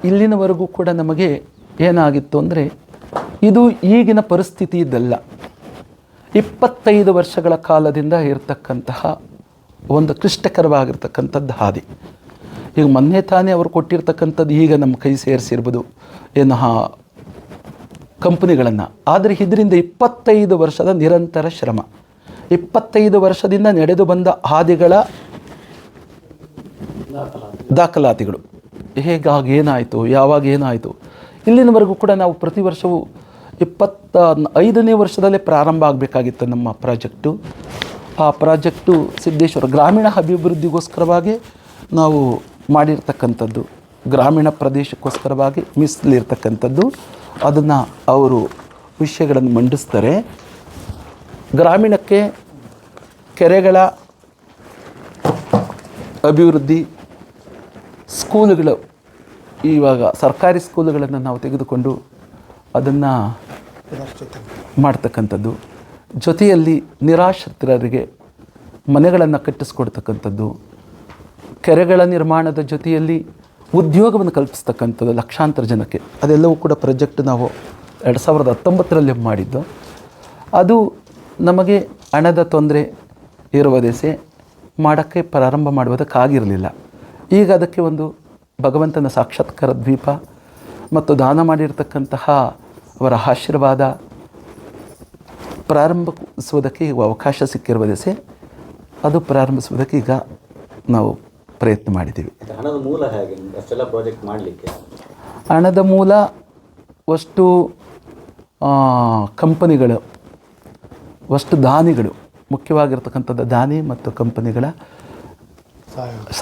ಇಲ್ಲಿನವರೆಗೂ ಕೂಡ ನಮಗೆ ಏನಾಗಿತ್ತು ಅಂದರೆ ಇದು ಈಗಿನ ಪರಿಸ್ಥಿತಿ ಇದಲ್ಲ. 25 ವರ್ಷಗಳ ಕಾಲದಿಂದ ಇರತಕ್ಕಂತಹ ಒಂದು ಕ್ಲಿಷ್ಟಕರವಾಗಿರ್ತಕ್ಕಂಥದ್ದು ಹಾದಿ. ಈಗ ಮೊನ್ನೆ ತಾನೇ ಅವರು ಕೊಟ್ಟಿರ್ತಕ್ಕಂಥದ್ದು ಈಗ ನಮ್ಮ ಕೈ ಸೇರಿಸಿರ್ಬೋದು ಏನು ಕಂಪ್ನಿಗಳನ್ನು. ಆದರೆ ಇದರಿಂದ 25 ವರ್ಷದ ನಿರಂತರ ಶ್ರಮ, 25 ವರ್ಷದಿಂದ ನಡೆದು ಬಂದ ಹಾದಿಗಳ ದಾಖಲಾತಿಗಳು, ಹೇಗಾಗಿ ಏನಾಯಿತು, ಯಾವಾಗ ಏನಾಯಿತು, ಇಲ್ಲಿನವರೆಗೂ ಕೂಡ ನಾವು ಪ್ರತಿ ವರ್ಷವೂ 25ನೇ ವರ್ಷದಲ್ಲೇ ಪ್ರಾರಂಭ ಆಗಬೇಕಾಗಿತ್ತು ನಮ್ಮ ಪ್ರಾಜೆಕ್ಟು. ಆ ಪ್ರಾಜೆಕ್ಟು ಸಿದ್ದೇಶ್ವರ ಗ್ರಾಮೀಣ ಅಭಿವೃದ್ಧಿಗೋಸ್ಕರವಾಗಿ ನಾವು ಮಾಡಿರ್ತಕ್ಕಂಥದ್ದು, ಗ್ರಾಮೀಣ ಪ್ರದೇಶಕ್ಕೋಸ್ಕರವಾಗಿ ಮೀಸಲಿರ್ತಕ್ಕಂಥದ್ದು. ಅದನ್ನು ಅವರು ವಿಷಯಗಳನ್ನು ಮಂಡಿಸ್ತಾರೆ. ಗ್ರಾಮೀಣಕ್ಕೆ ಕೆರೆಗಳ ಅಭಿವೃದ್ಧಿ, ಸ್ಕೂಲುಗಳು, ಇವಾಗ ಸರ್ಕಾರಿ ಸ್ಕೂಲುಗಳನ್ನು ನಾವು ತೆಗೆದುಕೊಂಡು ಅದನ್ನು ಮಾಡ್ತಕ್ಕಂಥದ್ದು, ಜೊತೆಯಲ್ಲಿ ನಿರಾಶ್ರಿತರಿಗೆ ಮನೆಗಳನ್ನು ಕಟ್ಟಿಸ್ಕೊಡ್ತಕ್ಕಂಥದ್ದು, ಕೆರೆಗಳ ನಿರ್ಮಾಣದ ಜೊತೆಯಲ್ಲಿ ಉದ್ಯೋಗವನ್ನು ಕಲ್ಪಿಸ್ತಕ್ಕಂಥದ್ದು ಲಕ್ಷಾಂತರ ಜನಕ್ಕೆ. ಅದೆಲ್ಲವೂ ಕೂಡ ಪ್ರಾಜೆಕ್ಟ್ ನಾವು 2019ರಲ್ಲಿ ಮಾಡಿದ್ದು. ಅದು ನಮಗೆ ಹಣದ ತೊಂದರೆ ಇರುವ ದೆಸೆ ಮಾಡೋಕ್ಕೆ ಪ್ರಾರಂಭ ಮಾಡುವುದಕ್ಕಾಗಿರಲಿಲ್ಲ. ಈಗ ಅದಕ್ಕೆ ಒಂದು ಭಗವಂತನ ಸಾಕ್ಷಾತ್ಕಾರ ದ್ವೀಪ ಮತ್ತು ದಾನ ಮಾಡಿರ್ತಕ್ಕಂತಹ ಅವರ ಆಶೀರ್ವಾದ ಪ್ರಾರಂಭಿಸುವುದಕ್ಕೆ ಈಗ ಅವಕಾಶ ಸಿಕ್ಕಿರುವ ದೆಸೆ ಅದು ಪ್ರಾರಂಭಿಸುವುದಕ್ಕೆ ಈಗ ನಾವು ಪ್ರಯತ್ನ ಮಾಡಿದ್ದೀವಿ. ಹಣದ ಮೂಲ ಹೇಗೆ ಅಷ್ಟೆಲ್ಲ ಪ್ರಾಜೆಕ್ಟ್ ಮಾಡಲಿಕ್ಕೆ? ಹಣದ ಮೂಲ ಅಷ್ಟು ಕಂಪನಿಗಳು, ಅಷ್ಟು ದಾನಿಗಳು, ಮುಖ್ಯವಾಗಿರ್ತಕ್ಕಂಥದ್ದು ದಾನಿ ಮತ್ತು ಕಂಪನಿಗಳ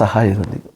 ಸಹಾಯದೊಂದಿಗೆ